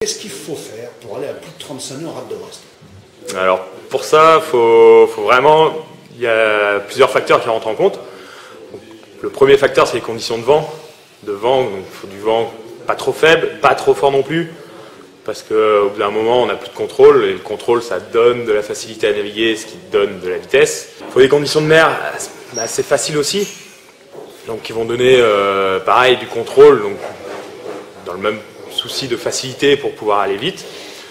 Qu'est-ce qu'il faut faire pour aller à plus de 35 nœuds en rade de Brest? Alors pour ça, faut vraiment, il y a plusieurs facteurs qui rentrent en compte. Donc, le premier facteur, c'est les conditions de vent. Donc il faut du vent pas trop faible, pas trop fort non plus, parce qu'au bout d'un moment, on n'a plus de contrôle, et le contrôle, ça donne de la facilité à naviguer, ce qui donne de la vitesse. Il faut des conditions de mer assez faciles aussi, donc qui vont donner, pareil, du contrôle, donc dans le même souci de facilité pour pouvoir aller vite.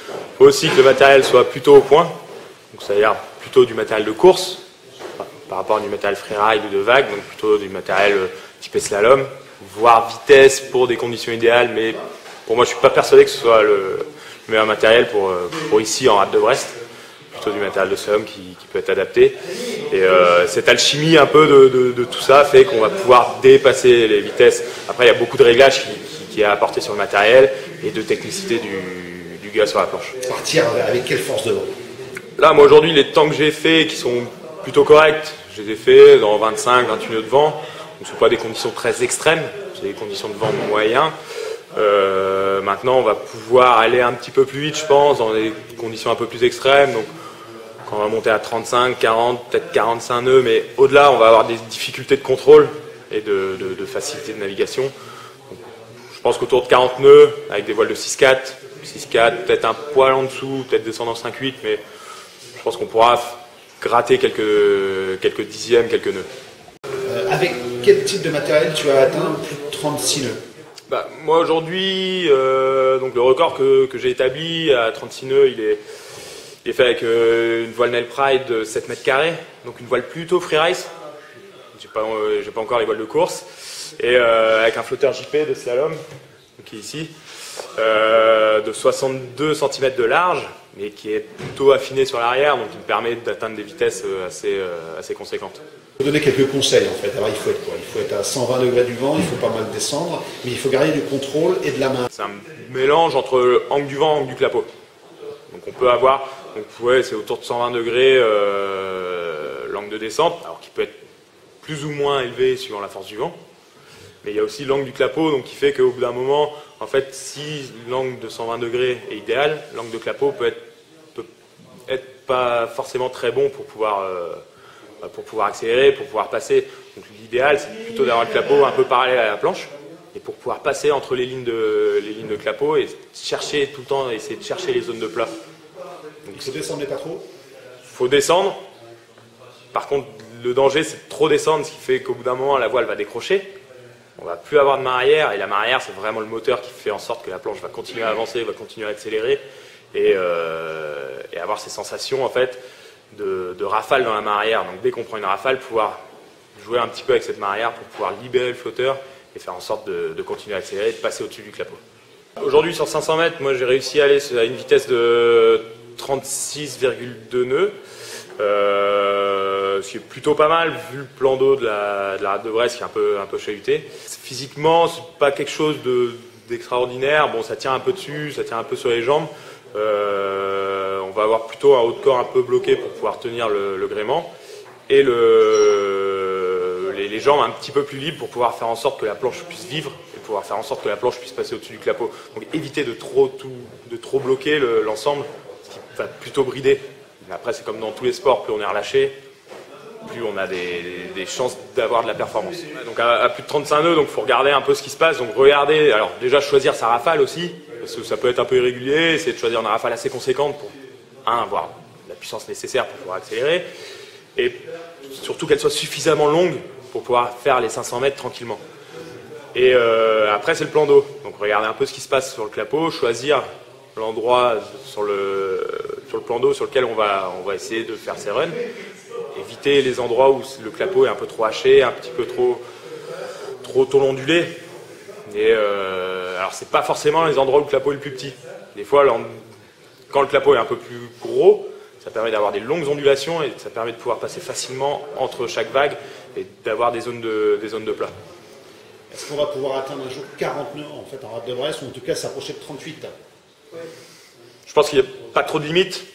Il faut aussi que le matériel soit plutôt au point, donc c'est-à-dire plutôt du matériel de course, par rapport à du matériel freeride ou de vague, donc plutôt du matériel type slalom, voire vitesse pour des conditions idéales, mais pour moi je ne suis pas persuadé que ce soit le meilleur matériel pour ici en rade de Brest, plutôt du matériel de slalom qui peut être adapté. Et cette alchimie un peu de tout ça fait qu'on va pouvoir dépasser les vitesses. Après il y a beaucoup de réglages qui est à apporter sur le matériel et de technicité du gars sur la planche. Partir avec quelle force de vent? Là moi aujourd'hui les temps que j'ai faits qui sont plutôt corrects, je les ai faits dans 25-28 nœuds de vent, donc ce ne sont pas des conditions très extrêmes, c'est des conditions de vent moyens. Maintenant on va pouvoir aller un petit peu plus vite je pense, dans des conditions un peu plus extrêmes, donc quand on va monter à 35, 40, peut-être 45 nœuds, mais au-delà on va avoir des difficultés de contrôle et de facilité de navigation. Donc, je pense qu'autour de 40 nœuds, avec des voiles de 6-4, peut-être un poil en dessous, peut-être descendre en 5-8, mais je pense qu'on pourra gratter quelques dixièmes, quelques nœuds. Avec quel type de matériel tu as atteint plus de 36 nœuds? Moi aujourd'hui, donc le record que j'ai établi à 36 nœuds, il est fait avec une voile Nel Pride de 7 mètres carrés, donc une voile plutôt freeride. J'ai pas encore les voiles de course, et avec un flotteur JP de slalom, qui est ici, de 62 cm de large, mais qui est plutôt affiné sur l'arrière, donc qui me permet d'atteindre des vitesses assez conséquentes. Il faut donner quelques conseils en fait. Alors il faut être quoi? Il faut être à 120 degrés du vent, il faut pas mal descendre, mais il faut garder du contrôle et de la main. C'est un mélange entre angle du vent et angle du clapot. Donc on peut avoir, c'est autour de 120 degrés l'angle de descente, alors qui peut être plus ou moins élevé suivant la force du vent. Mais il y a aussi l'angle du clapot, donc qui fait qu'au bout d'un moment, en fait, si l'angle de 120 degrés est idéal, l'angle de clapot peut être pas forcément très bon pour pouvoir accélérer, pour pouvoir passer. Donc l'idéal, c'est plutôt d'avoir le clapot un peu parallèle à la planche, et pour pouvoir passer entre les lignes de clapot et chercher tout le temps, essayer de chercher les zones de plat. Donc il faut descendre mais pas trop? Il faut descendre. Par contre, le danger, c'est de trop descendre, ce qui fait qu'au bout d'un moment, la voile va décrocher. On va plus avoir de main arrière, et la main arrière, c'est vraiment le moteur qui fait en sorte que la planche va continuer à avancer, va continuer à accélérer, et avoir ces sensations en fait de rafale dans la main arrière. Donc dès qu'on prend une rafale, pouvoir jouer un petit peu avec cette main arrière pour pouvoir libérer le flotteur et faire en sorte de continuer à accélérer et de passer au-dessus du clapot. Aujourd'hui sur 500 mètres, moi j'ai réussi à aller à une vitesse de 36,2 nœuds. Ce qui est plutôt pas mal vu le plan d'eau de la rade de Brest qui est un peu chahuté. Physiquement, c'est pas quelque chose d'extraordinaire. Bon, ça tient un peu dessus, ça tient un peu sur les jambes. On va avoir plutôt un haut de corps un peu bloqué pour pouvoir tenir le gréement et les jambes un petit peu plus libres pour pouvoir faire en sorte que la planche puisse vivre et pouvoir faire en sorte que la planche puisse passer au-dessus du clapot. Donc éviter de trop bloquer l'ensemble, ce qui va plutôt brider. Mais après, c'est comme dans tous les sports, plus on est relâché, plus on a des chances d'avoir de la performance. Donc à plus de 35 nœuds, donc faut regarder un peu ce qui se passe. Donc regarder, alors déjà choisir sa rafale aussi, parce que ça peut être un peu irrégulier, essayer de choisir une rafale assez conséquente pour avoir la puissance nécessaire pour pouvoir accélérer, et surtout qu'elle soit suffisamment longue pour pouvoir faire les 500 mètres tranquillement. Et après c'est le plan d'eau, donc regarder un peu ce qui se passe sur le clapot, choisir l'endroit sur le plan d'eau sur lequel on va essayer de faire ses runs, éviter les endroits où le clapot est un peu trop haché, un petit peu trop ondulé. Et alors c'est pas forcément les endroits où le clapot est le plus petit. Des fois, quand le clapot est un peu plus gros, ça permet d'avoir des longues ondulations et ça permet de pouvoir passer facilement entre chaque vague et d'avoir des zones de plat. Est-ce qu'on va pouvoir atteindre un jour 40 nœuds en fait en rade de Brest, ou en tout cas s'approcher de 38? Je pense qu'il n'y a pas trop de limites.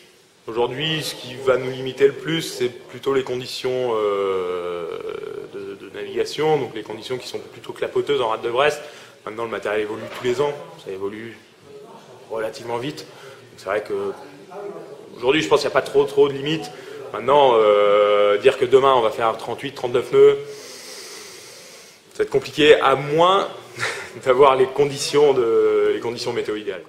Aujourd'hui, ce qui va nous limiter le plus, c'est plutôt les conditions de navigation, donc les conditions qui sont plutôt clapoteuses en rade de Brest. Maintenant, le matériel évolue tous les ans, ça évolue relativement vite. C'est vrai que aujourd'hui, je pense qu'il n'y a pas trop de limites. Maintenant, dire que demain on va faire 38, 39 nœuds, ça va être compliqué, à moins d'avoir les conditions météo idéales.